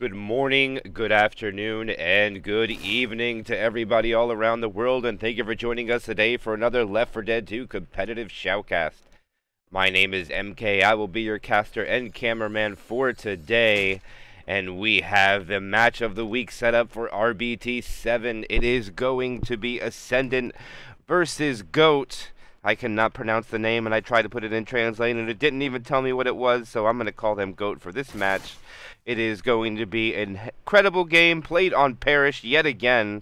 Good morning, good afternoon, and good evening to everybody all around the world, and thank you for joining us today for another Left 4 Dead 2 competitive shoutcast. My name is MK. I will be your caster and cameraman for today, and we have the match of the week set up for RBT7. It is going to be Ascendant versus Goat. I cannot pronounce the name, and I tried to put it in translate, and it didn't even tell me what it was, so I'm going to call them Goat for this match. It is going to be an incredible game played on Parish yet again.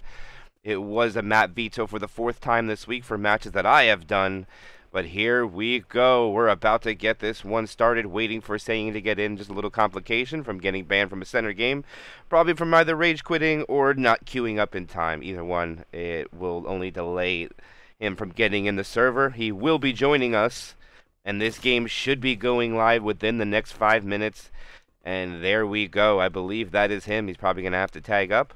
It was a map veto for the 4th time this week for matches that I have done. But here we go. We're about to get this one started, waiting for Saying to get in. Just a little complication from getting banned from a center game. Probably from either rage quitting or not queuing up in time. Either one, it will only delay him from getting in the server. He will be joining us, and this game should be going live within the next 5 minutes. And there we go. I believe that is him. He's probably going to have to tag up.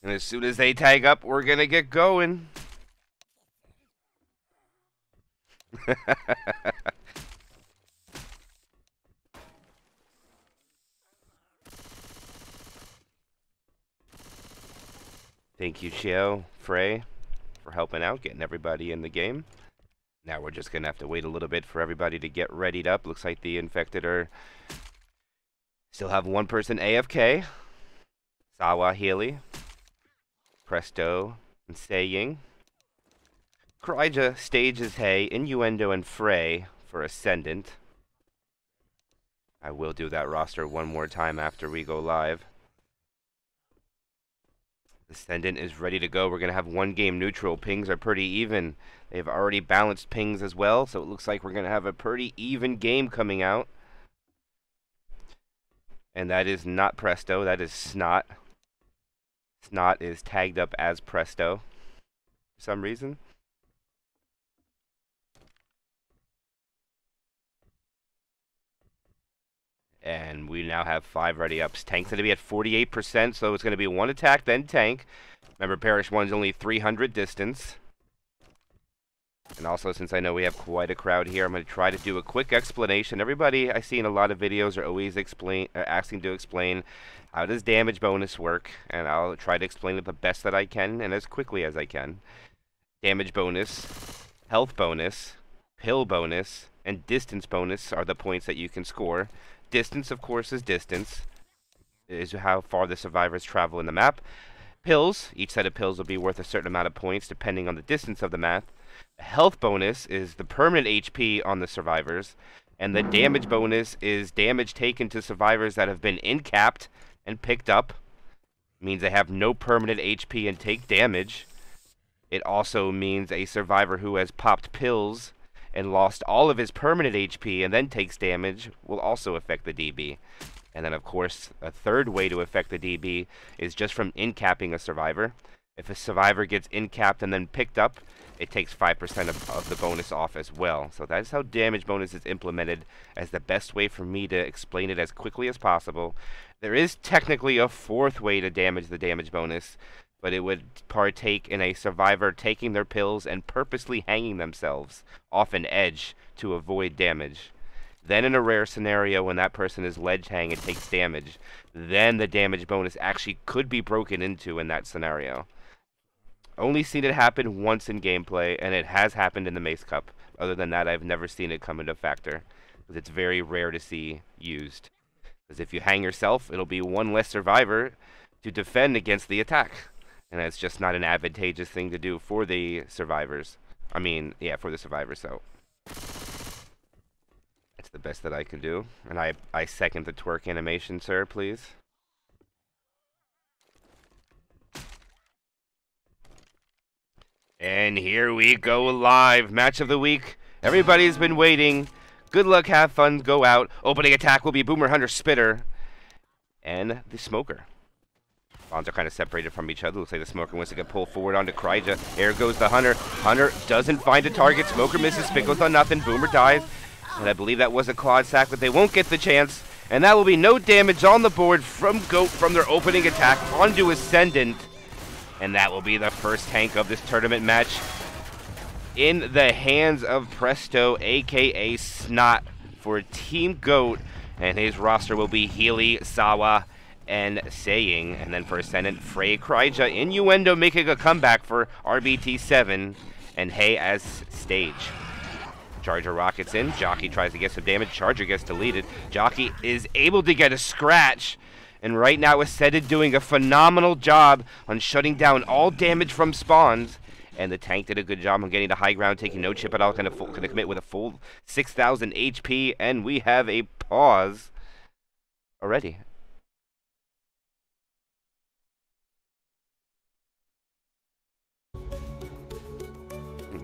And as soon as they tag up, we're going to get going. Thank you, Chio, Frey, for helping out, getting everybody in the game. Now we're just going to have to wait a little bit for everybody to get readied up. Looks like the infected are still have one person AFK. Sawa, Healy, Presto, and Saying. Kryja stages Hay, Innuendo, and Frey for Ascendant. I will do that roster one more time after we go live. Ascendant is ready to go. We're going to have one game neutral. Pings are pretty even. They've already balanced pings as well, so it looks like we're going to have a pretty even game coming out. And that is not Presto. That is Snot. Snot is tagged up as Presto for some reason. And we now have 5 ready ups. Tank's going to be at 48%, so it's going to be one attack, then tank. Remember, Parish 1's only 300 distance. And also, since I know we have quite a crowd here, I'm going to try to do a quick explanation. Everybody I see in a lot of videos are always asking to explain how does damage bonus work, and I'll try to explain it the best that I can and as quickly as I can. Damage bonus, health bonus, pill bonus, and distance bonus are the points that you can score. Distance, of course, is distance. It is how far the survivors travel in the map. Pills, each set of pills will be worth a certain amount of points depending on the distance of the map. The health bonus is the permanent HP on the survivors. And the damage bonus is damage taken to survivors that have been incapped and picked up. It means they have no permanent HP and take damage. It also means a survivor who has popped pills and lost all of his permanent HP and then takes damage will also affect the DB. And then, of course, a third way to affect the DB is just from incapping a survivor. If a survivor gets incapped and then picked up, it takes 5% of the bonus off as well. So that's how damage bonus is implemented as the best way for me to explain it as quickly as possible. There is technically a 4th way to damage the damage bonus, but it would partake in a survivor taking their pills and purposely hanging themselves off an edge to avoid damage. Then in a rare scenario when that person is ledge hang and takes damage, then the damage bonus actually could be broken into in that scenario. Only seen it happen once in gameplay, and it has happened in the Mace Cup. Other than that, I've never seen it come into factor, because it's very rare to see used. Because if you hang yourself, it'll be one less survivor to defend against the attack. And it's just not an advantageous thing to do for the survivors. I mean, yeah, for the survivors, so. That's the best that I can do. And I second the twerk animation, sir, please. And here we go live. Match of the week. Everybody's been waiting. Good luck, have fun, go out. Opening attack will be Boomer Hunter Spitter. And the Smoker. Bonds are kind of separated from each other. Looks like the Smoker wants to get pulled forward onto Kryja. There goes the Hunter. Hunter doesn't find a target. Smoker misses. Spit goes on nothing. Boomer dies. And I believe that was a Claude sack, but they won't get the chance. And that will be no damage on the board from Goat from their opening attack onto Ascendant. And that will be the first tank of this tournament match in the hands of Presto, a.k.a. Snot, for Team Goat. And his roster will be Healy, Sawa, and Saying. And then for Ascendant, Frey, Kryja, Innuendo making a comeback for RBT7, and Hay as stage. Charger rockets in. Jockey tries to get some damage. Charger gets deleted. Jockey is able to get a scratch. And right now, Ascendant doing a phenomenal job on shutting down all damage from spawns. And the tank did a good job on getting to high ground, taking no chip at all. Gonna commit with a full 6,000 HP. And we have a pause already.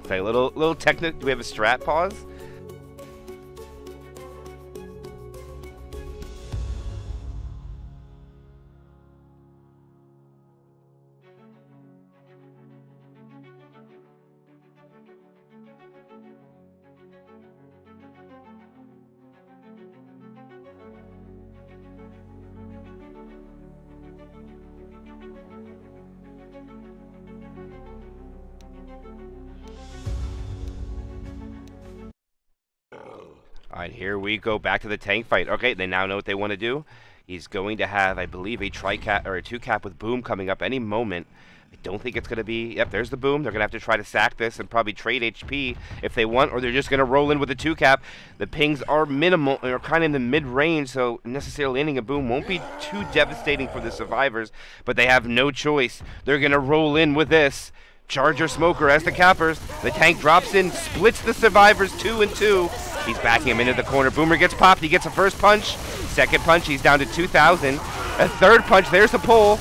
Okay, little technical. Do we have a strat pause? Alright, here we go back to the tank fight. Okay, they now know what they want to do. He's going to have, I believe, a tri-cap or a 2-cap with boom coming up any moment. I don't think it's going to be... Yep, there's the boom. They're going to have to try to sack this and probably trade HP if they want, or they're just going to roll in with the 2-cap. The pings are minimal, or kind of in the mid-range, so necessarily landing a boom won't be too devastating for the survivors, but they have no choice. They're going to roll in with this. Charger Smoker as the cappers. The tank drops in, splits the survivors 2 and 2. He's backing him into the corner. Boomer gets popped. He gets a first punch. Second punch, he's down to 2,000. A third punch, there's the pull.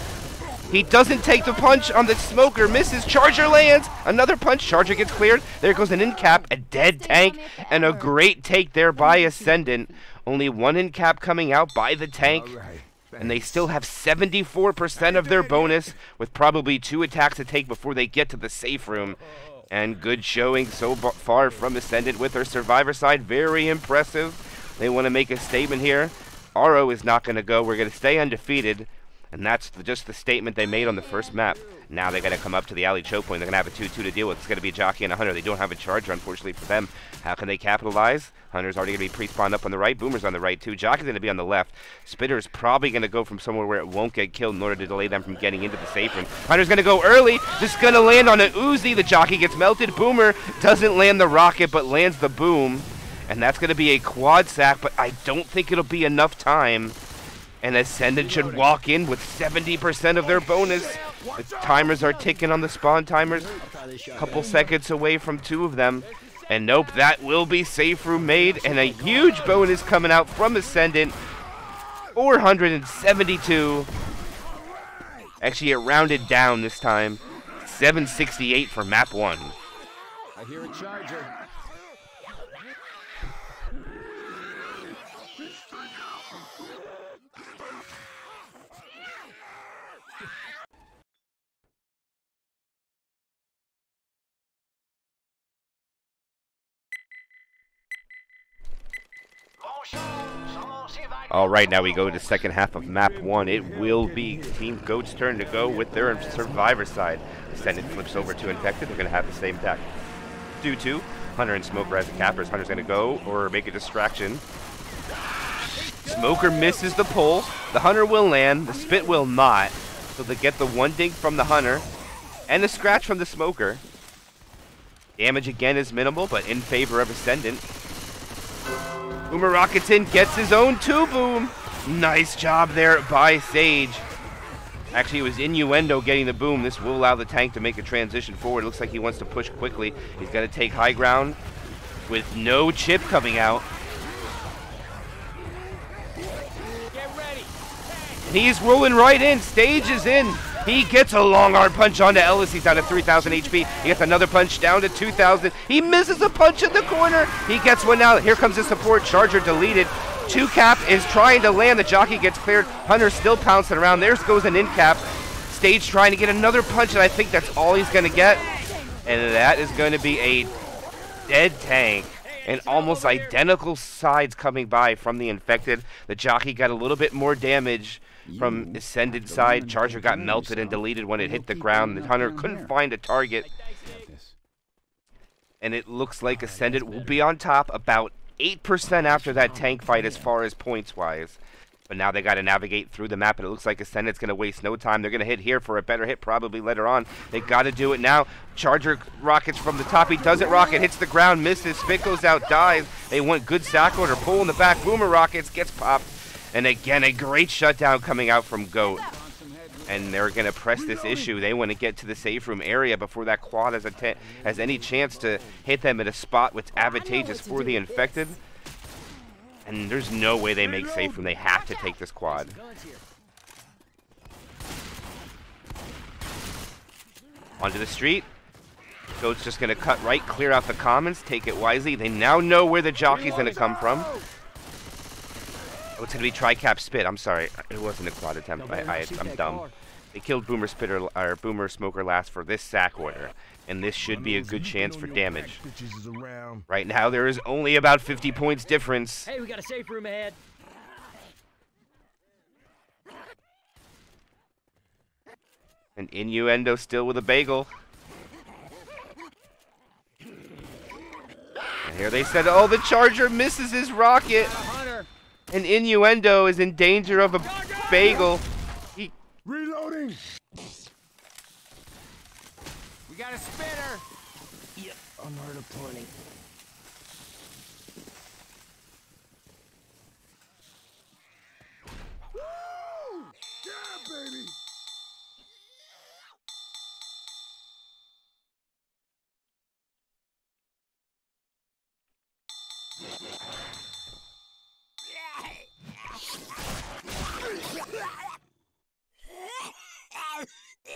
He doesn't take the punch on the Smoker. Misses. Charger lands. Another punch. Charger gets cleared. There goes an in-cap, a dead tank, and a great take there by Ascendant. Only one in-cap coming out by the tank. And they still have 74% of their bonus, with probably 2 attacks to take before they get to the safe room. And good showing so far from Ascendant with their survivor side. Very impressive. They want to make a statement here. Aro is not going to go. We're going to stay undefeated. And that's just the statement they made on the first map. Now they got to come up to the alley choke point. They're going to have a 2-2 to deal with. It's going to be a Jockey and a Hunter. They don't have a Charger, unfortunately for them. How can they capitalize? Hunter's already going to be pre-spawned up on the right. Boomer's on the right, too. Jockey's going to be on the left. Spitter's probably going to go from somewhere where it won't get killed in order to delay them from getting into the safe room. Hunter's going to go early. This is going to land on an Uzi. The Jockey gets melted. Boomer doesn't land the rocket, but lands the boom. And that's going to be a quad sack, but I don't think it'll be enough time. And Ascendant should walk in with 70% of their bonus. The timers are ticking on the spawn timers. A couple seconds away from 2 of them. And nope, that will be safe room made. And a huge bonus coming out from Ascendant. 472. Actually, it rounded down this time. 768 for map 1. I hear a Charger. Alright, now we go to the second half of map 1. It will be Team Goat's turn to go with their survivor side. Ascendant flips over to Infected. They're going to have the same attack. Due to Hunter and Smoker as the cappers. Hunter's going to go or make a distraction. Smoker misses the pull. The Hunter will land. The Spit will not. So they get the 1 dink from the Hunter and the scratch from the Smoker. Damage again is minimal, but in favor of Ascendant. Boomer rockets in, gets his own 2 boom. Nice job there by Sage. Actually, it was Innuendo getting the boom. This will allow the tank to make a transition forward. It looks like he wants to push quickly. He's going to take high ground with no chip coming out. He's rolling right in. Stage is in. He gets a long arm punch onto Ellis. He's down to 3,000 HP. He gets another punch down to 2,000. He misses a punch in the corner. He gets one now. Here comes his support. Charger deleted. 2-cap is trying to land. The Jockey gets cleared. Hunter still pouncing around. There goes an in-cap. Stage trying to get another punch, and I think that's all he's going to get. And that is going to be a dead tank. And almost identical sides coming by from the Infected. The Jockey got a little bit more damage from Ascended side. Charger got melted and deleted when it hit the ground. The Hunter couldn't find a target. And it looks like Ascended will be on top, about 8% after that tank fight as far as points-wise. But now they got to navigate through the map, and it looks like Ascendant's going to waste no time. They're going to hit here for a better hit probably later on. They got to do it now. Charger rockets from the top. He doesn't rocket, hits the ground, misses. Spit goes out, dies. They want good sack order. Pull in the back. Boomer rockets, gets popped. And again, a great shutdown coming out from Goat. And they're going to press this issue. They want to get to the safe room area before that quad has any chance to hit them at a spot that's advantageous for the infected. And there's no way they make safe room. They have to take this quad. Onto the street. Goat's just going to cut right, clear out the commons, take it wisely. They now know where the jockey's going to come from. Oh, it's going to be tri-cap spit. I'm sorry. It wasn't a quad attempt. I'm dumb. They killed Boomer Spitter or Boomer Smoker last for this sack order. And this should be a good chance for damage. Right now, there is only about 50 points difference. Hey, we got a safe room ahead. And Innuendo still with a bagel. And here they said, oh, the Charger misses his rocket. And Innuendo is in danger of a bagel. Reloading. We got a spinner. Yep, unheard of plenty. Woo! Yeah, baby.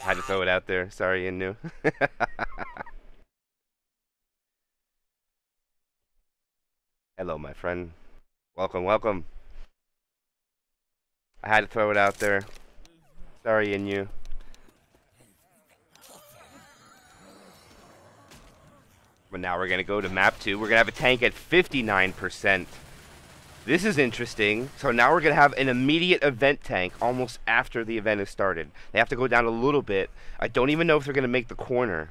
Had to throw it out there. Sorry, Innu. Hello, my friend. Welcome, welcome. I had to throw it out there. Sorry, Innu. But now we're going to go to map 2. We're going to have a tank at 59%. This is interesting. So now we're going to have an immediate event tank almost after the event has started. They have to go down a little bit. I don't even know if they're going to make the corner.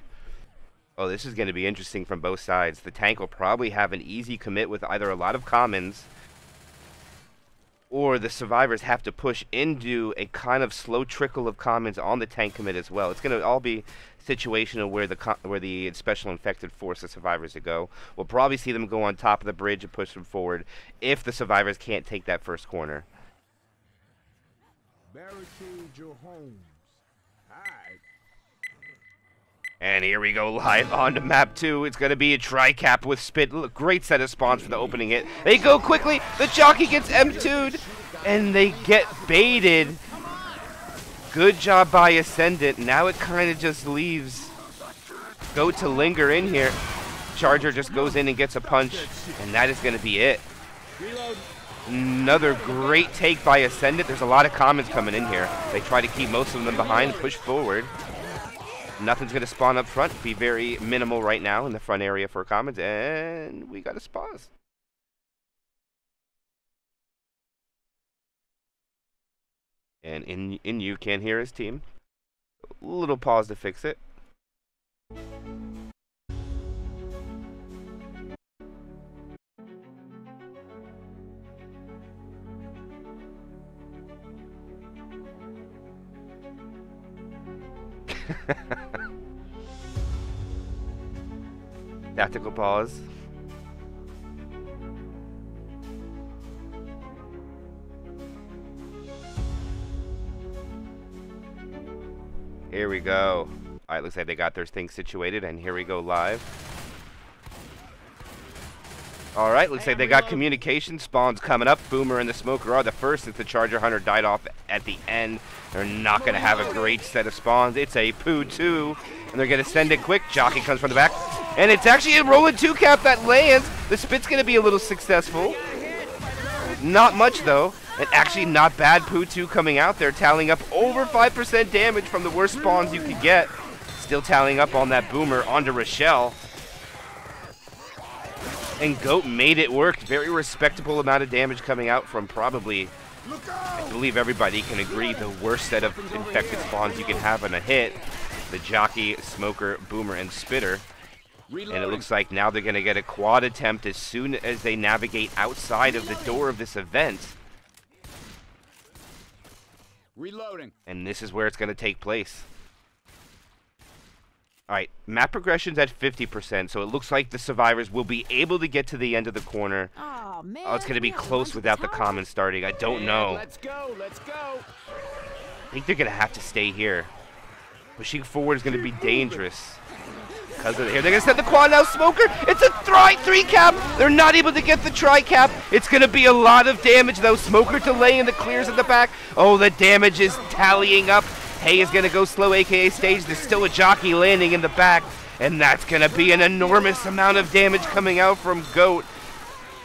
Oh, this is going to be interesting from both sides. The tank will probably have an easy commit with either a lot of commons, or the survivors have to push into a kind of slow trickle of commons on the tank commit as well. It's going to all be situational where the special infected force the survivors to go. We'll probably see them go on top of the bridge and push them forward if the survivors can't take that first corner. Barricade your homes. Hide. And here we go live on to map 2. It's going to be a tri-cap with Spit. Look, great set of spawns for the opening hit. They go quickly. The jockey gets M2'd. And they get baited. Good job by Ascendant. Now it kind of just leaves Goat to linger in here. Charger just goes in and gets a punch. And that is going to be it. Another great take by Ascendant. There's a lot of commons coming in here. They try to keep most of them behind, push forward. Nothing's going to spawn up front. Be very minimal right now in the front area for commons. And we got a pause. And Innu can't hear his team. A little pause to fix it. Tactical pause. Here we go. Alright, looks like they got their thing situated, and here we go live. Alright, looks like they got communication spawns coming up. Boomer and the Smoker are the first since the Charger Hunter died off at the end. They're not going to have a great set of spawns. It's a Poo 2, and they're going to send it quick. Jockey comes from the back, and it's actually a rolling 2-cap that lands. The Spit's going to be a little successful. Not much, though. And actually not bad. Poo 2 coming out there, tallying up over 5% damage from the worst spawns you could get. Still tallying up on that Boomer onto Rochelle. And Goat made it work. Very respectable amount of damage coming out from probably, I believe everybody can agree, the worst set of infected spawns you can have on a hit. The Jockey, Smoker, Boomer, and Spitter. And it looks like now they're going to get a quad attempt as soon as they navigate outside of the door of this event. Reloading. And this is where it's going to take place. Alright, map progression's at 50%, so it looks like the survivors will be able to get to the end of the corner. Oh, man. Oh, it's going to be close without the common starting. I don't know. Let's go. Let's go. I think they're going to have to stay here. Pushing forward is going to be dangerous. Because of here, they're going to send the quad now. Smoker, it's a three cap. They're not able to get the tri-cap. It's going to be a lot of damage, though. Smoker delaying the clears in the back. Oh, the damage is tallying up. Hay is going to go slow, a.k.a. stage. There's still a jockey landing in the back. And that's going to be an enormous amount of damage coming out from Goat.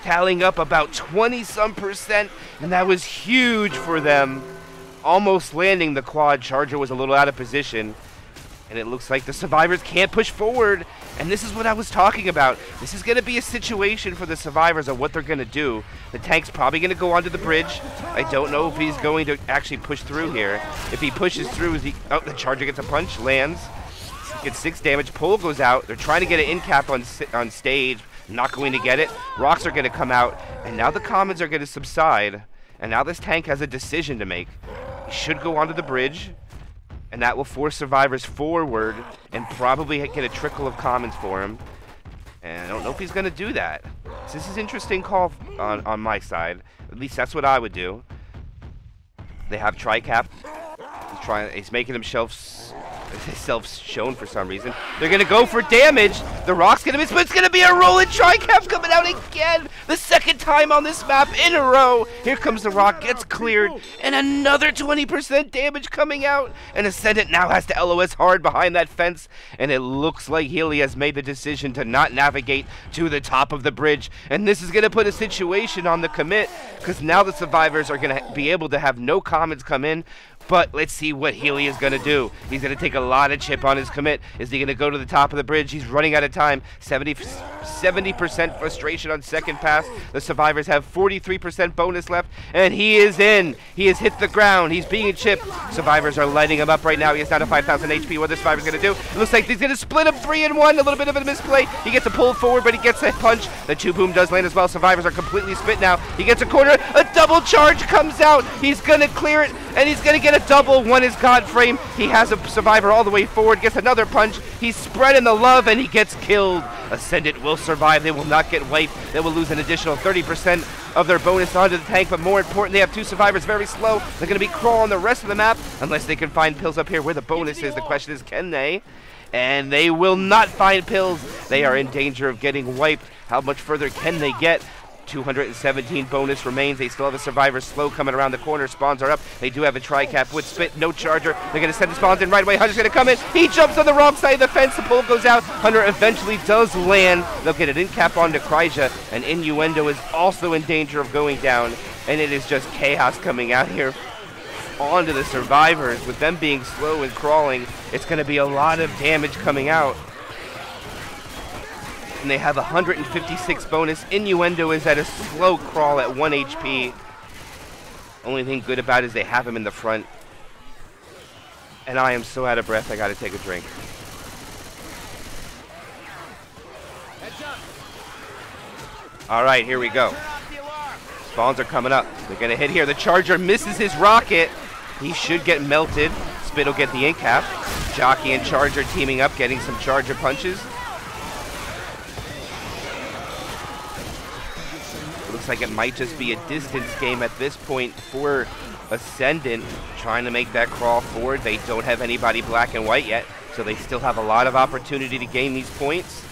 Tallying up about 20-some%. And that was huge for them. Almost landing the quad. Charger was a little out of position. And it looks like the survivors can't push forward. And this is what I was talking about. This is going to be a situation for the survivors of what they're going to do. The tank's probably going to go onto the bridge. I don't know if he's going to actually push through here. If he pushes through, oh, the Charger gets a punch, lands. Gets 6 damage. Pole goes out. They're trying to get an in cap on stage. Not going to get it. Rocks are going to come out. And now the commons are going to subside. And now this tank has a decision to make. He should go onto the bridge. And that will force survivors forward and probably get a trickle of commons for him. And I don't know if he's going to do that. So this is an interesting call on my side. At least that's what I would do. They have tri-cap. He's making himself shown for some reason. They're going to go for damage. The Rock's going to miss, but it's going to be a rolling tri-cap coming out again. The second time on this map in a row. Here comes the Rock, gets cleared, and another 20% damage coming out. And Ascendant now has to LOS hard behind that fence, and it looks like Healy has made the decision to not navigate to the top of the bridge. And this is going to put a situation on the commit, because now the survivors are going to be able to have no commons come in. But let's see what Healy is going to do. He's going to take a lot of chip on his commit. Is he going to go to the top of the bridge? He's running out of time. 70% frustration on second pass. The survivors have 43% bonus left. And he is in. He has hit the ground. He's being chipped. Survivors are lighting him up right now. He is down to 5,000 HP. What the survivor's going to do? It looks like he's going to split him 3 and 1. A little bit of a misplay. He gets a pull forward, but he gets a punch. The 2-boom does land as well. Survivors are completely spit now. He gets a corner. A double charge comes out. He's going to clear it. And he's going to get a double. One is God frame. He has a survivor all the way forward. Gets another punch. He's spreading the love and he gets killed. Ascendant will survive. They will not get wiped. They will lose an additional 30% of their bonus onto the tank. But more important, they have 2 survivors very slow. They're going to be crawling the rest of the map unless they can find pills up here where the bonus is. The question is, can they? And they will not find pills. They are in danger of getting wiped. How much further can they get? 217 bonus remains. They still have a survivor slow coming around the corner. Spawns are up. They do have a tri-cap with spit. No charger. They're going to send the spawns in right away. Hunter's going to come in. He jumps on the wrong side of the fence. The pull goes out. Hunter eventually does land. They'll get an in cap onto Kryja. And Innuendo is also in danger of going down. And it is just chaos coming out here onto the survivors. With them being slow and crawling, it's going to be a lot of damage coming out. And they have 156 bonus. Innuendo is at a slow crawl at 1 HP. Only thing good about it is they have him in the front. And I am so out of breath, I gotta take a drink. Alright, here we go. Spawns are coming up. They're gonna hit here. The Charger misses his rocket. He should get melted. Spit will get the in cap. Jockey and Charger teaming up, getting some Charger punches. Looks like it might just be a distance game at this point for Ascendant, trying to make that crawl forward. They don't have anybody black and white yet, so they still have a lot of opportunity to gain these points.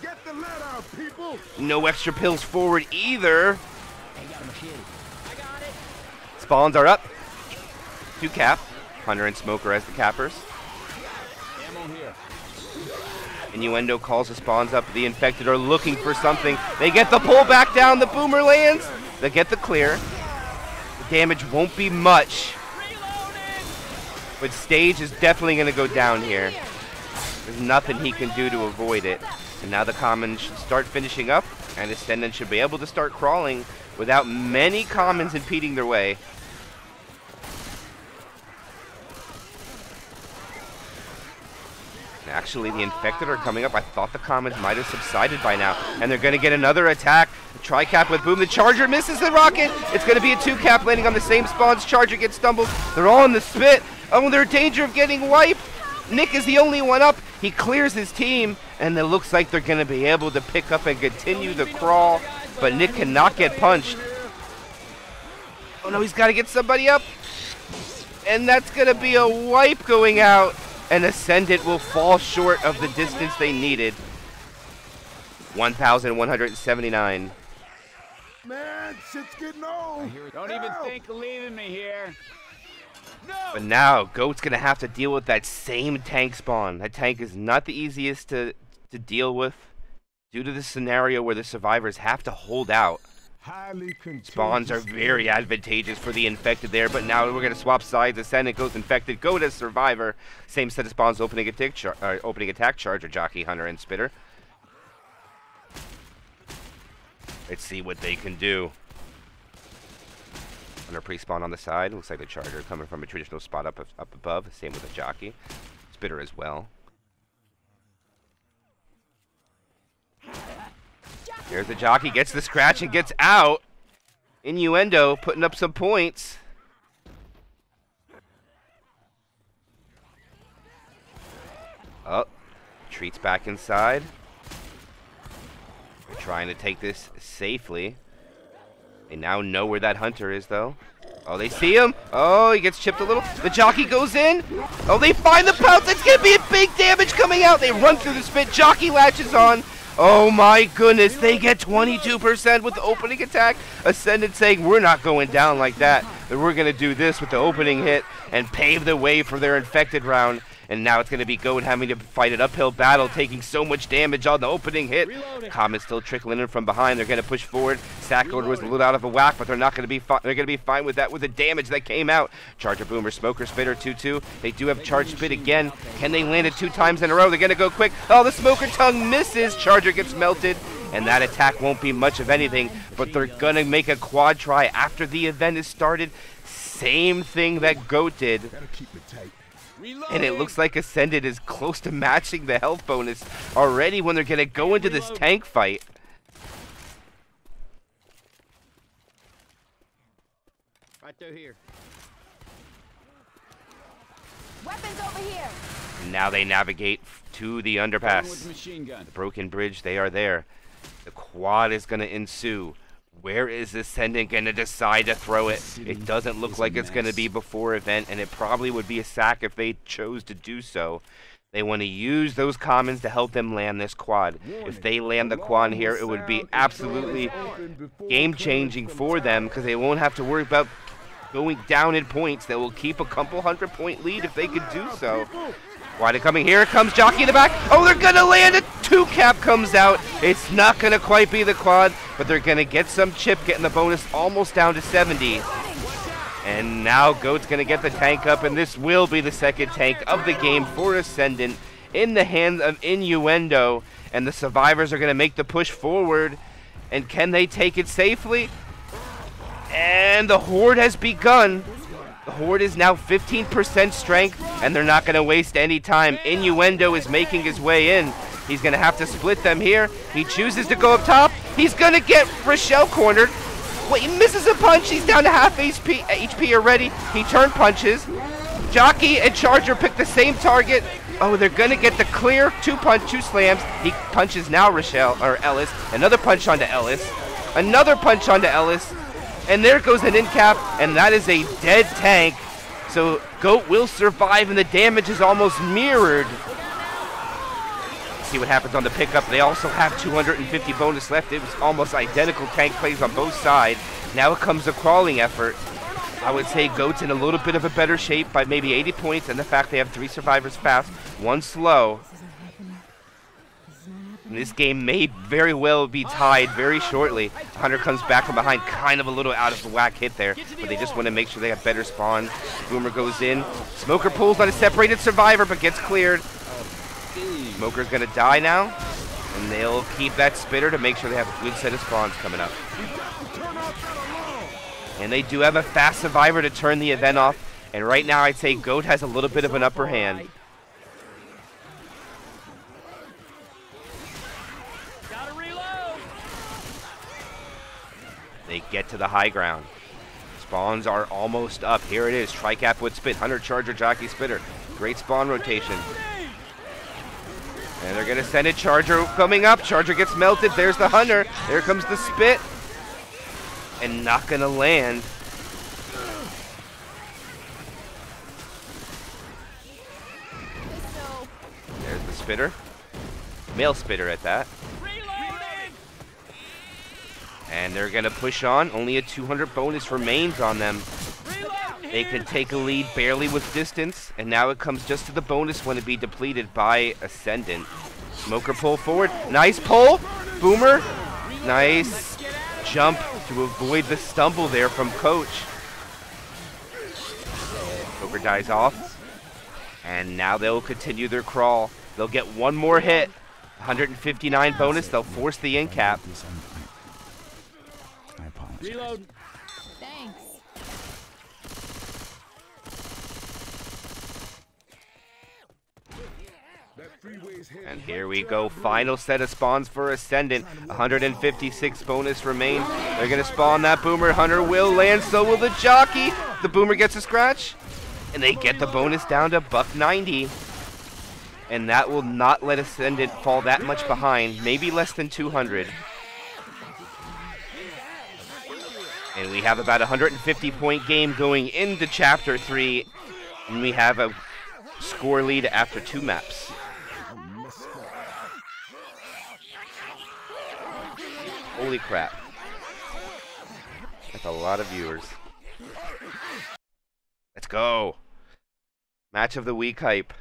Get the lead out, people. No extra pills forward either. Spawns are up. 2 cap. Hunter and Smoker as the cappers. Ammo here. Innuendo calls the spawns up. The infected are looking for something. They get the pull back down. The boomer lands. They get the clear. The damage won't be much. But Stage is definitely going to go down here. There's nothing he can do to avoid it. And now the commons should start finishing up. And Ascendant should be able to start crawling without many commons impeding their way. Actually, the infected are coming up. I thought the commons might have subsided by now. And they're going to get another attack. The tri-cap with boom. The charger misses the rocket. It's going to be a 2-cap landing on the same spawns. Charger gets stumbled. They're all in the spit. Oh, they're in danger of getting wiped. Nick is the only one up. He clears his team. And it looks like they're going to be able to pick up and continue the crawl. But Nick cannot get punched. Oh, no, he's got to get somebody up. And that's going to be a wipe going out. And Ascendant will fall short of the distance they needed. 1,179. Man, shit's getting old. Don't even think of leaving me here. No. But now, Goat's going to have to deal with that same tank spawn. That tank is not the easiest to deal with due to the scenario where the survivors have to hold out. Spawns are very advantageous for the infected there, but now we're going to swap sides. Ascendant goes infected, Goat as survivor. Same set of spawns, opening attack charger, jockey, hunter, and spitter. Let's see what they can do. Hunter pre-spawn on the side. Looks like the charger coming from a traditional spot up above. Same with the jockey. Spitter as well. Here's the jockey, gets the scratch and gets out. Innuendo putting up some points. Oh, Treat's back inside. They're trying to take this safely. They now know where that hunter is, though. Oh, they see him. Oh, he gets chipped a little. The jockey goes in. Oh, they find the pounce. It's going to be a big damage coming out. They run through the spit. Jockey latches on. Oh my goodness, they get 22% with the opening attack. Ascendant saying, we're not going down like that. We're going to do this with the opening hit and pave the way for their infected round. And now it's going to be Goat having to fight an uphill battle, taking so much damage on the opening hit. Comets still trickling in from behind. They're going to push forward. Sack order was a little out of a whack, but they're not going to be fine. They're going to be fine with that, with the damage that came out. Charger, boomer, smoker, spitter, 2-2. They do have charge spit again. Can they land it 2 times in a row? They're going to go quick. Oh, the smoker tongue misses. Charger gets melted. And that attack won't be much of anything, but they're going to make a quad try after the event is started. Same thing that Goat did. And it looks like Ascendant is close to matching the health bonus already when they're going to go into this tank fight. Right through here. Weapons over here. And now they navigate to the underpass. With machine gun. The broken bridge, they are there. The quad is going to ensue. Where is Ascendant going to decide to throw it? It doesn't look like it's going to be before event, and it probably would be a sack if they chose to do so. They want to use those commons to help them land this quad. If they land the quad here, it would be absolutely game-changing for them because they won't have to worry about going down in points. They will keep a couple 100-point lead if they could do so. Quad coming here. Comes Jockey in the back. Oh, they're going to land it. 2-cap comes out. It's not going to quite be the quad, but they're going to get some chip, getting the bonus almost down to 70. And now Goat's going to get the tank up, and this will be the second tank of the game for Ascendant in the hands of Innuendo. And the survivors are going to make the push forward. And can they take it safely? And the horde has begun. The horde is now 15% strength, and they're not going to waste any time. Innuendo is making his way in. He's going to have to split them here. He chooses to go up top. He's going to get Rochelle cornered. Wait, he misses a punch. He's down to half HP already. He turn punches. Jockey and Charger pick the same target. Oh, they're going to get the clear 2 slams. He punches now Rochelle, or Ellis. Another punch onto Ellis. Another punch onto Ellis. And there goes an in-cap, and that is a dead tank. So Goat will survive, and the damage is almost mirrored. See what happens on the pickup. They also have 250 bonus left. It was almost identical tank plays on both sides. Now it comes a crawling effort. I would say Goat's in a little bit of a better shape by maybe 80 points, and the fact they have 3 survivors fast, 1 slow. And this game may very well be tied very shortly. Hunter comes back from behind, kind of a little out of the whack hit there, but they just want to make sure they have better spawns. Boomer goes in. Smoker pulls on a separated survivor, but gets cleared. Smoker's going to die now, and they'll keep that spitter to make sure they have a good set of spawns coming up. And they do have a fast survivor to turn the event off, and right now I'd say Goat has a little bit of an upper hand. They get to the high ground. Spawns are almost up. Here it is. Tricap with spit. Hunter, Charger, Jockey, Spitter. Great spawn rotation. And they're going to send a Charger coming up. Charger gets melted. There's the Hunter. There comes the spit. And not going to land. There's the Spitter. Male Spitter at that. And they're going to push on. Only a 200 bonus remains on them. They can take a lead barely with distance. And now it comes just to the bonus when it be depleted by Ascendant. Smoker pull forward. Nice pull. Boomer. Nice jump to avoid the stumble there from Coach. Smoker dies off. And now they'll continue their crawl. They'll get one more hit. 159 bonus. They'll force the end cap. Reload. Thanks. And here we go. Final set of spawns for Ascendant. 156 bonus remain. They're going to spawn that Boomer. Hunter will land. So will the Jockey. The Boomer gets a scratch. And they get the bonus down to $190. And that will not let Ascendant fall that much behind. Maybe less than 200. And we have about a 150-point game going into Chapter 3. And we have a score lead after 2 maps. Holy crap. That's a lot of viewers. Let's go. Match of the week hype.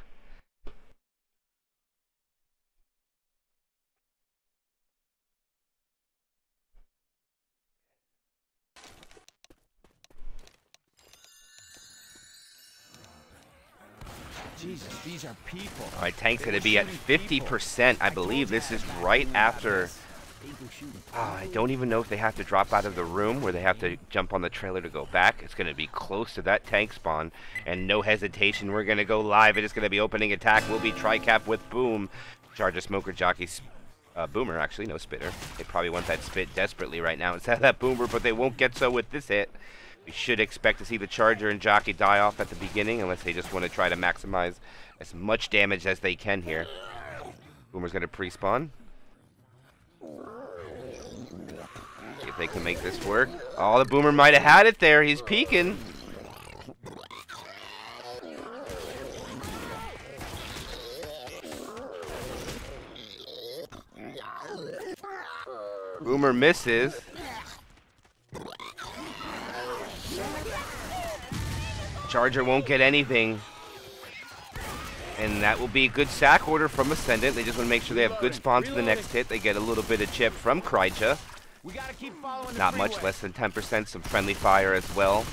Jesus, these are people. All right, Tank's going to be at 50%. I believe this is right after... I don't even know if they have to drop out of the room where they have to jump on the trailer to go back. It's going to be close to that Tank spawn. And no hesitation, we're going to go live. It is going to be opening attack. Will be Tricap with Boom. Charger, Smoker, Jockey, Boomer, actually, no Spitter. They probably want that spit desperately right now instead of that Boomer, but they won't get so with this hit. We should expect to see the Charger and Jockey die off at the beginning unless they just want to try to maximize as much damage as they can here. Boomer's going to pre-spawn. See if they can make this work. Oh, the Boomer might have had it there. He's peeking. Boomer misses. Charger won't get anything. And that will be a good sack order from Ascendant. They just want to make sure they have good spawns for the next hit. They get a little bit of chip from Kryja. Not much, less than 10%. Some friendly fire as well.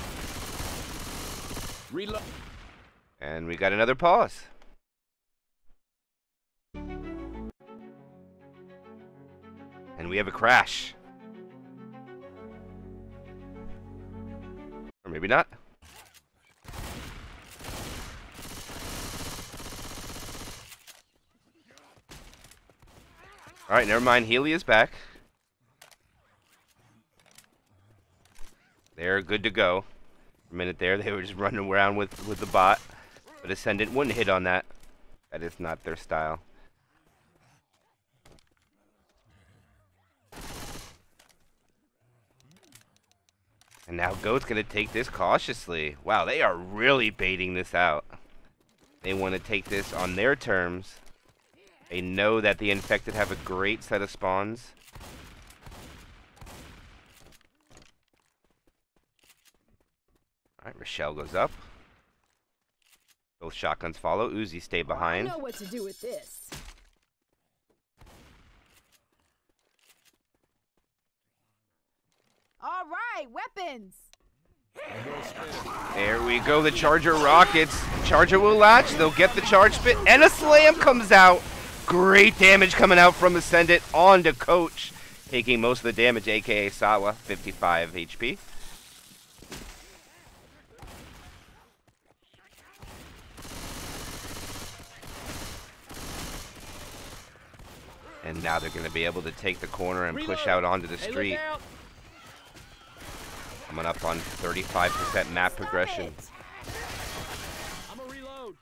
And we got another pause. And we have a crash. Or maybe not. Alright, never mind. Healy is back. They're good to go. For a minute there, they were just running around with the bot. But Ascendant wouldn't hit on that. That is not their style. And now Goat's going to take this cautiously. Wow, they are really baiting this out. They want to take this on their terms. They know that the infected have a great set of spawns. Alright, Rochelle goes up. Both shotguns follow. Uzi stay behind. I know what to do with this. All right, weapons. There we go, the Charger rockets. Charger will latch, they'll get the charge spit, and a slam comes out. Great damage coming out from Ascendant onto Coach. Taking most of the damage, aka Sawa, 55 HP. And now they're going to be able to take the corner and push out onto the street. Coming up on 35% map progression. I'm a reload.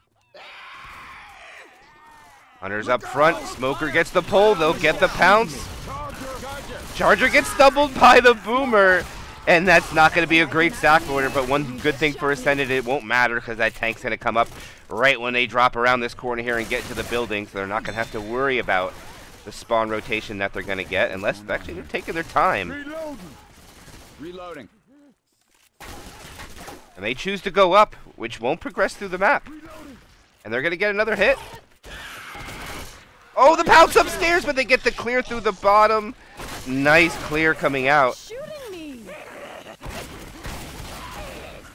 Hunter's up front. Smoker gets the pull. They'll get the pounce. Charger gets stumbled by the boomer. And that's not going to be a great stack order, but one good thing for Ascendant, it won't matter because that tank's going to come up right when they drop around this corner here and get to the building, so they're not going to have to worry about the spawn rotation that they're going to get, unless actually they're taking their time. Reloading. And they choose to go up, which won't progress through the map. And they're going to get another hit. Oh, the pounce upstairs, but they get the clear through the bottom. Nice clear coming out.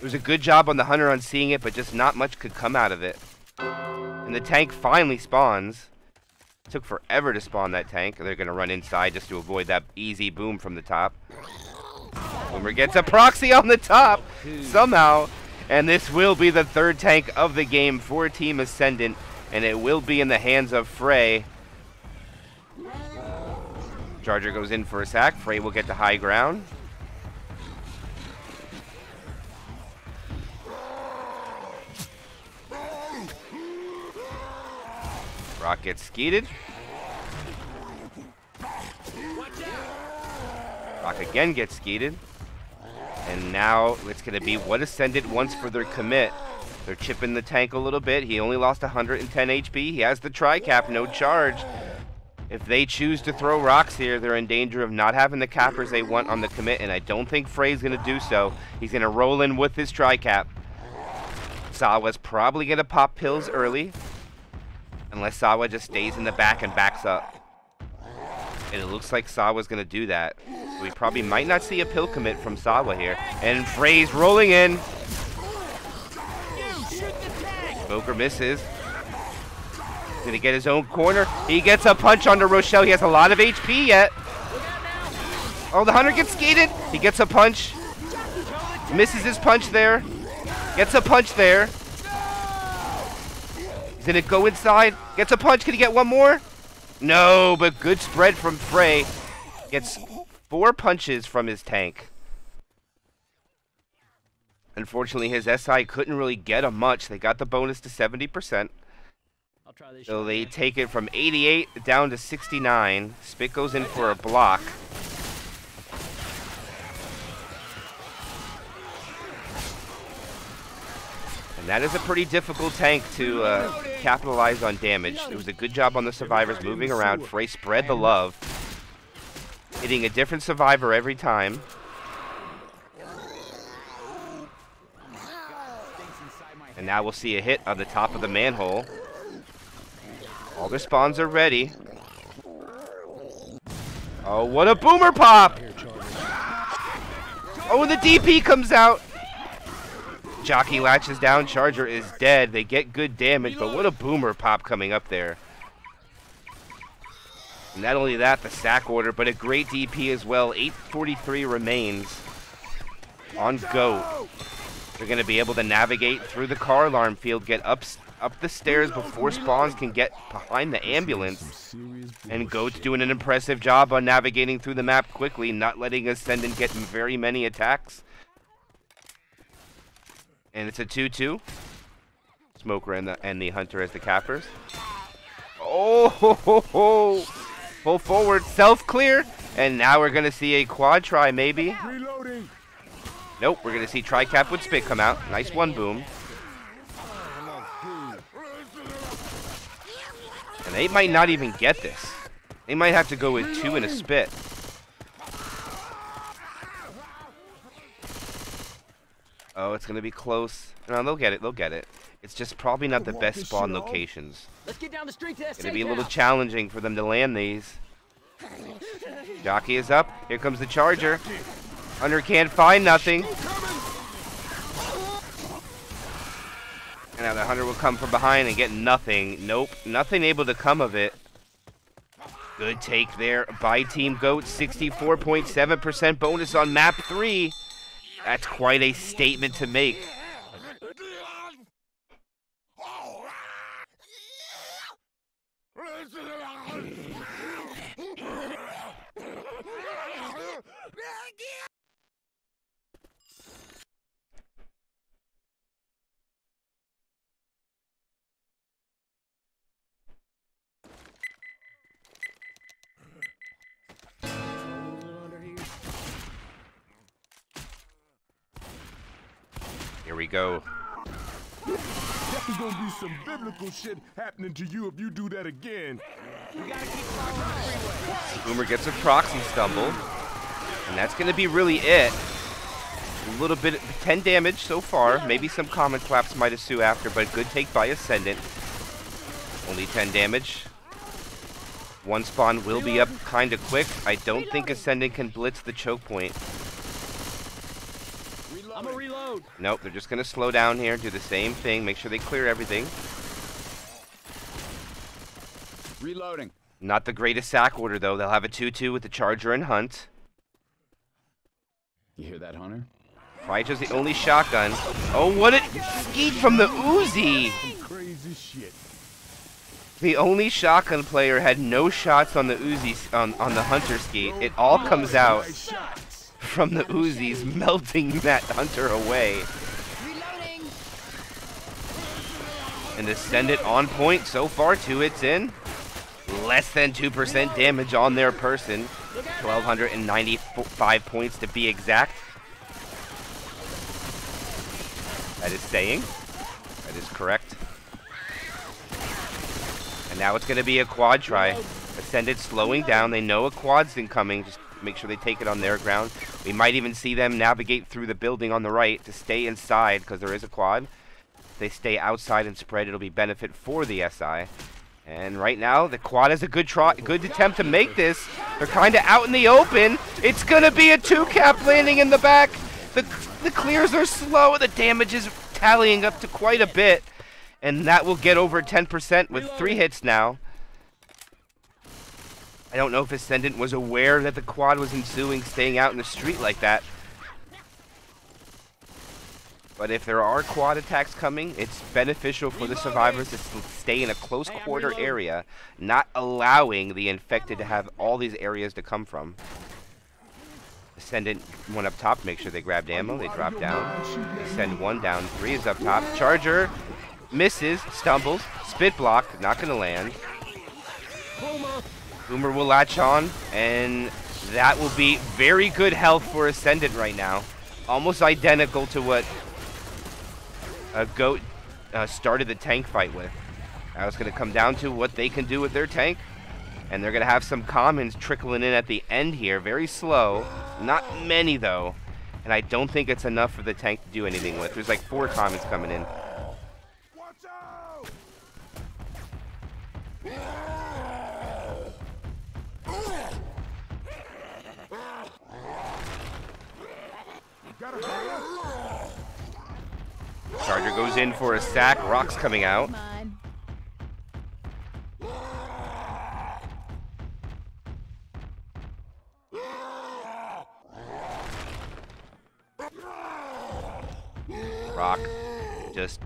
It was a good job on the Hunter on seeing it, but just not much could come out of it. And the tank finally spawns. It took forever to spawn that tank. They're going to run inside just to avoid that easy boom from the top. Boomer gets a proxy on the top somehow. And this will be the third tank of the game for Team Ascendant. And it will be in the hands of Frey. Charger goes in for a sack. Frey will get the high ground. Rock gets skeeted. Rock again gets skeeted. And now it's going to be what Ascendant wants for their commit. They're chipping the tank a little bit. He only lost 110 HP. He has the tri-cap, no charge. If they choose to throw rocks here, they're in danger of not having the cappers they want on the commit, and I don't think Frey's going to do so. He's going to roll in with his tri-cap. Sawa's probably going to pop pills early. Unless Sawa just stays in the back and backs up. And it looks like Sawa's going to do that. So we probably might not see a pill commit from Sawa here. And Frey's rolling in. Smoker misses. He's going to get his own corner. He gets a punch onto Rochelle. He has a lot of HP yet. Oh, the Hunter gets skated. He gets a punch. Misses his punch there. Gets a punch there. He's going to go inside. Gets a punch. Can he get one more? No, but good spread from Frey. Gets 4 punches from his tank. Unfortunately, his SI couldn't really get him much. They got the bonus to 70%. So they take it from 88 down to 69. Spit goes in for a block. And that is a pretty difficult tank to capitalize on damage. It was a good job on the survivors moving around. Frey spread the love. Hitting a different survivor every time. And now we'll see a hit on the top of the manhole. All their spawns are ready. Oh, what a boomer pop! Oh, and the DP comes out. Jockey latches down. Charger is dead. They get good damage, but what a boomer pop coming up there. And not only that, the stack order, but a great DP as well. 843 remains on GOAT. They're going to be able to navigate through the car alarm field, get up the stairs before spawns can get behind the ambulance. And GOAT's doing an impressive job on navigating through the map quickly, not letting Ascendant get very many attacks. And it's a 2-2. Smoker and the Hunter as the cappers. Oh, ho, ho, ho. Pull forward, self-clear. And now we're going to see a quad try, maybe. Reloading. Nope, we're going to see tri-cap with Spit come out. Nice one boom. And they might not even get this. They might have to go with 2 and a Spit. Oh, it's going to be close. No, they'll get it. They'll get it. It's just probably not the best spawn locations. Let's get down the street to that It's going to be a little challenging for them to land these. Jockey is up. Here comes the Charger. Hunter can't find nothing. And now the Hunter will come from behind and get nothing. Nope, nothing able to come of it. Good take there by Team GOAT. 64.7% bonus on map 3. That's quite a statement to make. we go. Definitely gonna be some biblical shit happening to you if you do that again. Boomer gets a proxy stumble, and that's going to be really it. A little bit, 10 damage so far. Maybe some common claps might ensue after, but good take by Ascendant. Only 10 damage. One spawn will be up kind of quick. I don't think Ascendant can blitz the choke point. I'm a reload. Nope, they're just going to slow down here, do the same thing, make sure they clear everything. Reloading. Not the greatest sack order, though. They'll have a 2-2 with the Charger and Hunt. You hear that, Hunter? Kryja's the only shotgun. Oh, what a skeet from the Uzi! Crazy shit. The only shotgun player had no shots on the Uzi, on the Hunter skeet. It all comes out from the Uzis melting that Hunter away. Reloading. And Ascendant on point so far, 2 hits in. Less than 2% damage on their person. 1,295 points to be exact. That is staying. That is correct. And now it's going to be a quad try. Ascendant slowing down. They know a quad's incoming. Just make sure they take it on their ground. We might even see them navigate through the building on the right to stay inside because there is a quad. If they stay outside and spread, it'll be benefit for the SI. And right now, the quad has a good attempt to make this. They're kind of out in the open. It's going to be a 2-cap landing in the back. The clears are slow. The damage is tallying up to quite a bit. And that will get over 10% with 3 hits now. I don't know if Ascendant was aware that the quad was ensuing, staying out in the street like that. But if there are quad attacks coming, it's beneficial for the survivors to stay in a close quarter area, not allowing the infected to have all these areas to come from. Ascendant one up top, make sure they grabbed ammo, they drop down. They send 1 down, 3 is up top. Charger misses, stumbles, spit block, not gonna land. Boomer will latch on, and that will be very good health for Ascendant right now. Almost identical to what Goat started the tank fight with. Now it's going to come down to what they can do with their tank. And they're going to have some commons trickling in at the end here. Very slow. Not many, though. And I don't think it's enough for the tank to do anything with. There's like 4 commons coming in. Watch out! Got a hand? Charger goes in for a sack. Rock's coming out. Come on. Rock just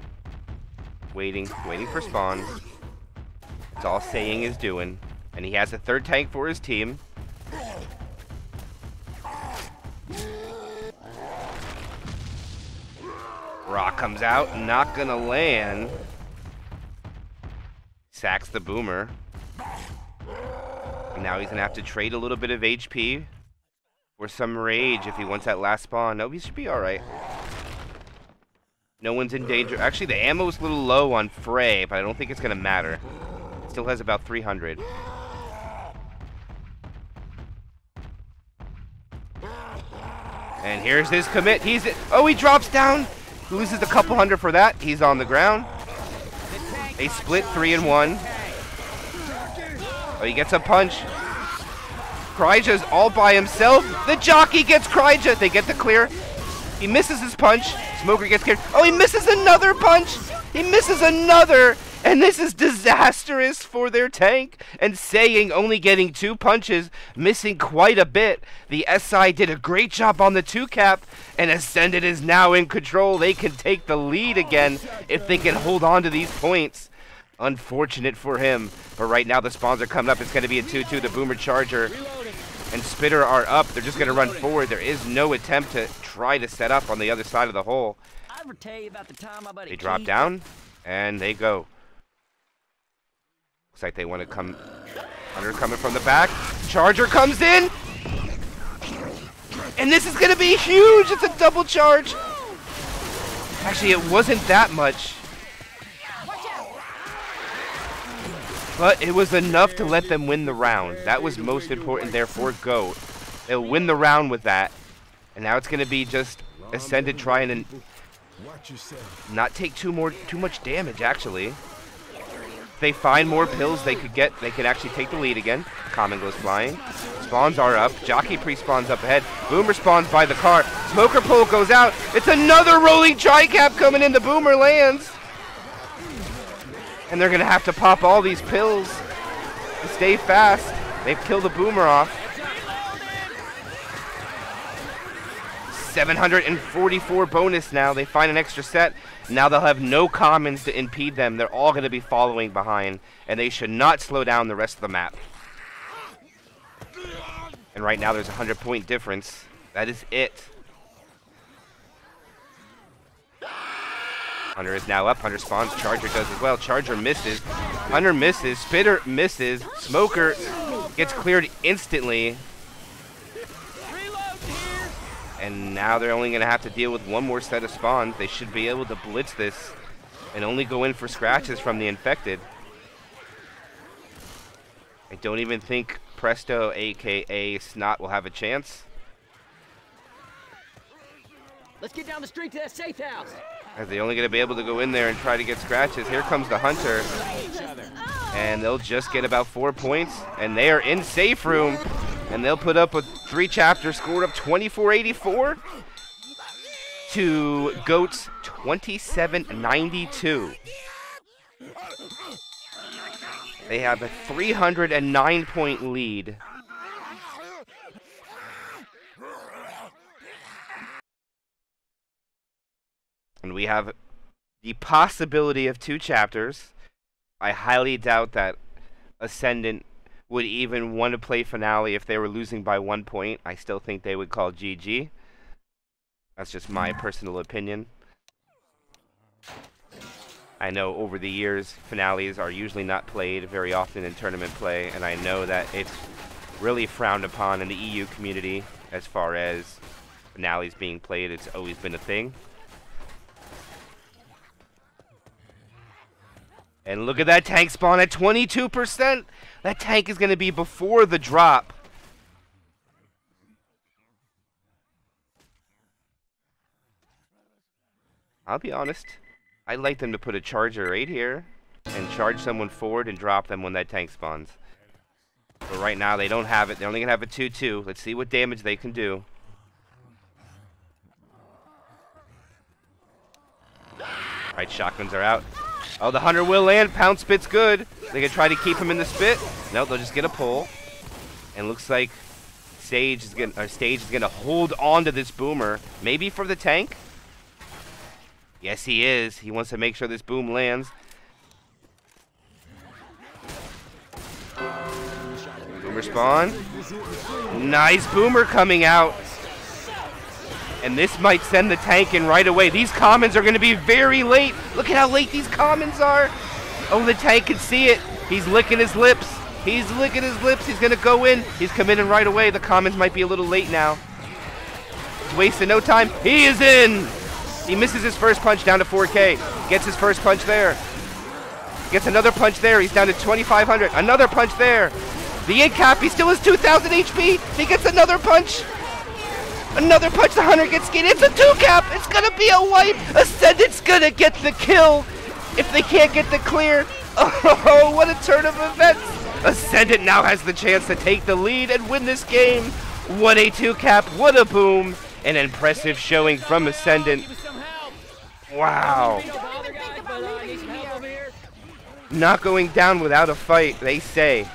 waiting for spawn. That's all Saying is doing. And he has a 3rd tank for his team. Rock comes out, not gonna land. Sacks the Boomer. And now he's gonna have to trade a little bit of HP for some rage if he wants that last spawn. No, he should be alright. No one's in danger. Actually, the ammo's a little low on Frey, but I don't think it's gonna matter. It still has about 300. And here's his commit. He drops down. Loses a couple hundred for that. He's on the ground. They split 3 and 1. Oh, he gets a punch. Kryja's all by himself. The jockey gets Kryja. They get the clear. He misses his punch. Smoker gets cleared. Oh, he misses another punch. He misses another. And this is disastrous for their tank. And Saying only getting 2 punches, missing quite a bit. The SI did a great job on the 2-cap, and Ascendant is now in control. They can take the lead again if they can hold on to these points. Unfortunate for him. But right now the spawns are coming up. It's going to be a 2-2. The Boomer Charger and Spitter are up. They're just going to run forward. There is no attempt to try to set up on the other side of the hole. I ever tell you about the time my buddy They drop Keith- down, and they go. Looks like they want to come. Hunter coming from the back. Charger comes in. And this is going to be huge. It's a double charge. Actually, it wasn't that much. But it was enough to let them win the round. That was most important, therefore, GOAT. They'll win the round with that. And now it's going to be just Ascendant trying to not take too much damage, actually. If they find more pills they could actually take the lead again. Common goes flying. Spawns are up. Jockey pre-spawns up ahead. Boomer spawns by the car. Smoker pole goes out. It's another rolling tri-cap coming in. The Boomer lands. And they're going to have to pop all these pills to stay fast. They've killed the Boomer off. 744 bonus now. They find an extra set. Now they'll have no commons to impede them. They're all going to be following behind. And they should not slow down the rest of the map. And right now there's a 100-point difference. That is it. Hunter is now up. Hunter spawns. Charger does as well. Charger misses. Hunter misses. Spitter misses. Smoker gets cleared instantly. And now they're only going to have to deal with one more set of spawns. They should be able to blitz this and only go in for scratches from the infected. I don't even think Presto, a.k.a. Snot, will have a chance. Let's get down the street to that safe house. As they're only going to be able to go in there and try to get scratches. Here comes the Hunter. And they'll just get about 4 points. And they are in safe room. And they'll put up a 3 chapter score of 24-84 to GOAT's 27-92. They have a 309-point lead. And we have the possibility of 2 chapters. I highly doubt that Ascendant would even want to play finale if they were losing by 1 point. I still think they would call GG. That's just my personal opinion. I know over the years, finales are usually not played very often in tournament play, and I know that it's really frowned upon in the EU community as far as finales being played. It's always been a thing. And look at that tank spawn at 22%. That tank is going to be before the drop. I'll be honest. I'd like them to put a charger right here and charge someone forward and drop them when that tank spawns. But right now they don't have it. They're only going to have a 2-2. Let's see what damage they can do. Right, shotguns are out. Oh, the Hunter will land. Pound spit's good. They can try to keep him in the spit. No, they'll just get a pull. And looks like Stage is gonna hold on to this Boomer. Maybe for the tank. Yes, he is. He wants to make sure this boom lands. Boomer spawn. Nice Boomer coming out. And this might send the tank in right away. These commons are going to be very late. Look at how late these commons are. Oh, the tank can see it. He's licking his lips. He's licking his lips. He's going to go in. He's coming in right away. The commons might be a little late now. He's wasting no time. He is in. He misses his first punch down to 4K. Gets his first punch there. Gets another punch there. He's down to 2,500. Another punch there. The in-cap, he still has 2,000 HP. He gets another punch. Another punch, the Hunter gets skinned. It's a 2-cap. It's going to be a wipe. Ascendant's going to get the kill if they can't get the clear. Oh, what a turn of events. Ascendant now has the chance to take the lead and win this game. What a 2-cap. What a boom. An impressive showing from Ascendant. Wow. Not going down without a fight, they say.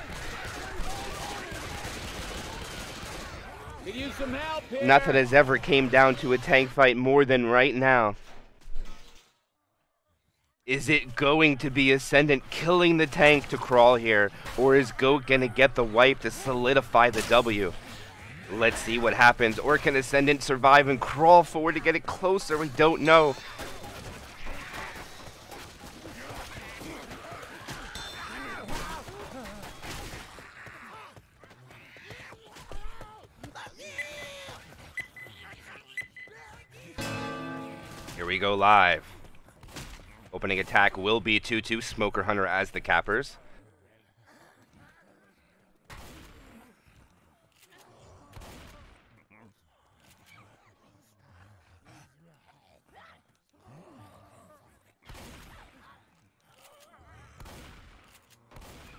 Nothing has ever came down to a tank fight more than right now. Is it going to be Ascendant killing the tank to crawl here, or is GOAT going to get the wipe to solidify the W? Let's see what happens. Or can Ascendant survive and crawl forward to get it closer? We don't know. Here we go live. Opening attack will be 2-2, Smoker Hunter as the cappers.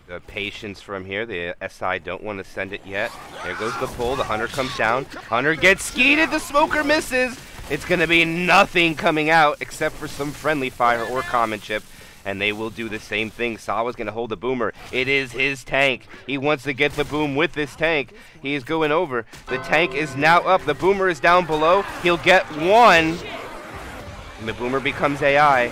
The patience from here. The SI don't want to send it yet. There goes the pull. The Hunter comes down. Hunter gets skeeted. The Smoker misses. It's going to be nothing coming out except for some friendly fire or common chip. And they will do the same thing. Sawa's going to hold the boomer. It is his tank. He wants to get the boom with this tank. He is going over. The tank is now up. The boomer is down below. He'll get one. And the boomer becomes AI.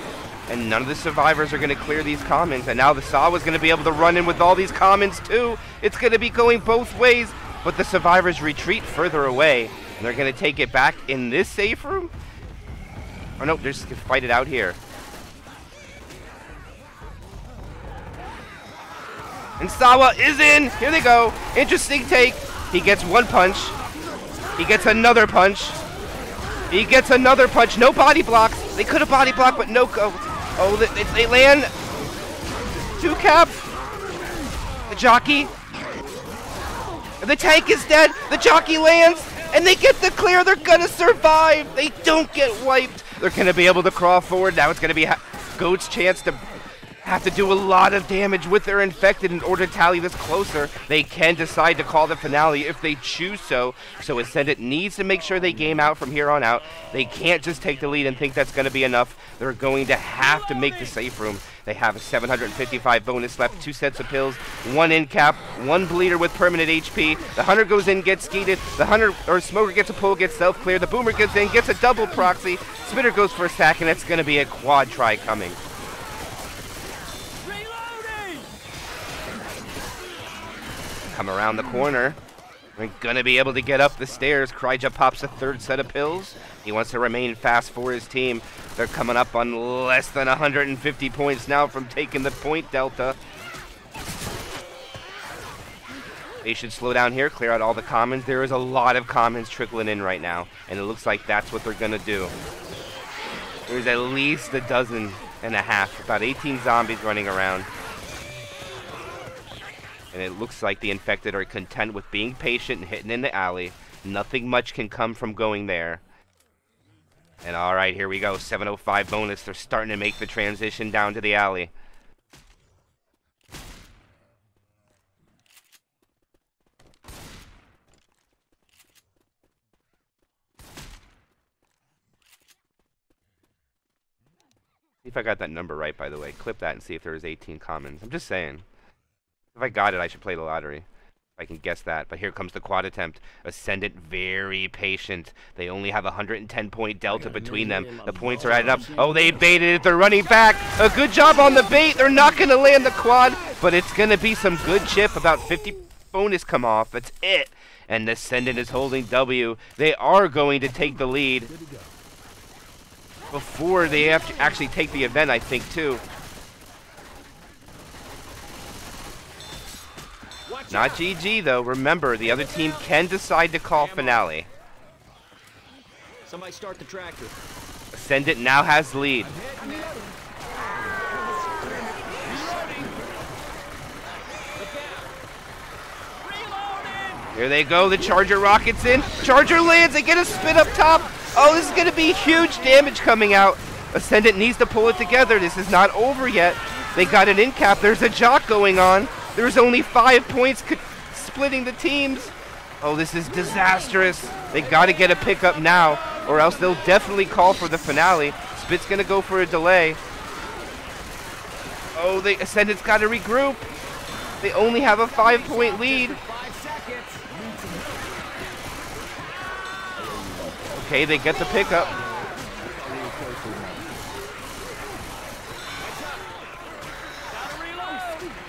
And none of the survivors are going to clear these commons. And now the Sawa's going to be able to run in with all these commons too. It's going to be going both ways. But the survivors retreat further away. And they're going to take it back in this safe room? Oh no, they're just going to fight it out here. And Sawa is in! Here they go. Interesting take. He gets one punch. He gets another punch. He gets another punch. No body blocks. They could have body blocked, but no go. Oh, they land. 2 cap. The jockey. The tank is dead. The jockey lands. And they get the clear. They're going to survive. They don't get wiped. They're going to be able to crawl forward. Now it's going to be Goat's chance to have to do a lot of damage with their infected in order to tally this closer. They can decide to call the finale if they choose so. So Ascendant needs to make sure they game out from here on out. They can't just take the lead and think that's going to be enough. They're going to have to make the safe room. They have a 755 bonus left, 2 sets of pills, 1 in cap, 1 bleeder with permanent HP. The Hunter goes in, gets skeeted. The Hunter or Smoker gets a pull, gets self-clear. The Boomer gets in, gets a double proxy. Spitter goes for a stack, and it's going to be a quad try coming. Come around the corner. We're gonna be able to get up the stairs. Kryja pops a 3rd set of pills. He wants to remain fast for his team. They're coming up on less than 150 points now from taking the point delta. They should slow down here, clear out all the commons. There is a lot of commons trickling in right now, and it looks like that's what they're gonna do. There's at least 12 and a half, about 18 zombies running around. And it looks like the infected are content with being patient and hitting in the alley. Nothing much can come from going there. And alright, here we go. 705 bonus. They're starting to make the transition down to the alley. See if I got that number right, by the way. Clip that and see if there was 18 commons. I'm just saying. If I got it, I should play the lottery. If I can guess that. But here comes the quad attempt. Ascendant very patient. They only have a 110-point delta between them. The points are added up. Oh, they baited it. They're running back. A good job on the bait. They're not going to land the quad, but it's going to be some good chip. About 50 bonus come off. That's it. And Ascendant is holding W. They are going to take the lead before they have to actually take the event, I think, too. Not GG, though. Remember, the other team can decide to call finale. Somebody start the tractor. Ascendant now has lead. Here they go. The Charger rockets in. Charger lands. They get a spin up top. Oh, this is going to be huge damage coming out. Ascendant needs to pull it together. This is not over yet. They got an in cap. There's a jock going on. There's only 5 points splitting the teams. Oh, this is disastrous. They got to get a pickup now, or else they'll definitely call for the finale. Spit's going to go for a delay. Oh, the Ascendant's got to regroup. They only have a 5-point lead. Okay, they get the pickup.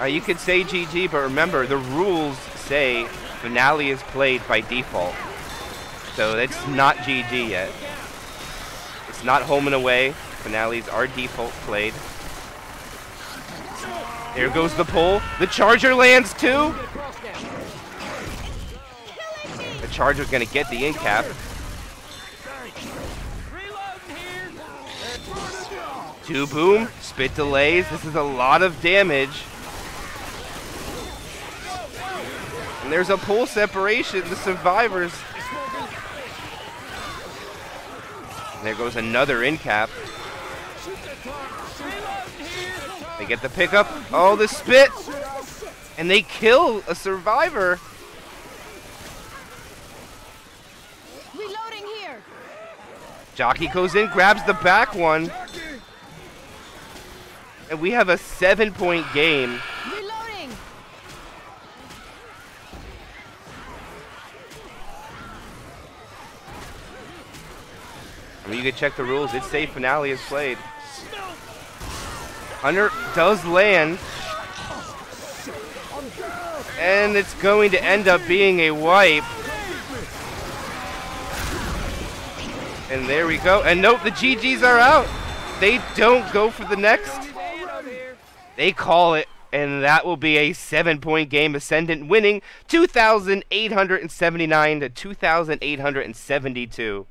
You could say GG, but remember, the rules say finale is played by default. So that's not GG yet. It's not home and away. Finales are default played. There goes the pull. The Charger lands too. The Charger's going to get the in cap. 2 boom, spit delays. This is a lot of damage. And there's a pull separation. The survivors. And there goes another in cap. They get the pickup. Oh, the spit. And they kill a survivor. Reloading here. Jockey goes in, grabs the back one. And we have a 7-point game. Reloading. I mean, you can check the rules. It's safe. Finale is played. Hunter does land. And it's going to end up being a wipe. And there we go. And nope, the GGs are out. They don't go for the next. They call it. And that will be a 7-point game. Ascendant winning 2,879 to 2,872.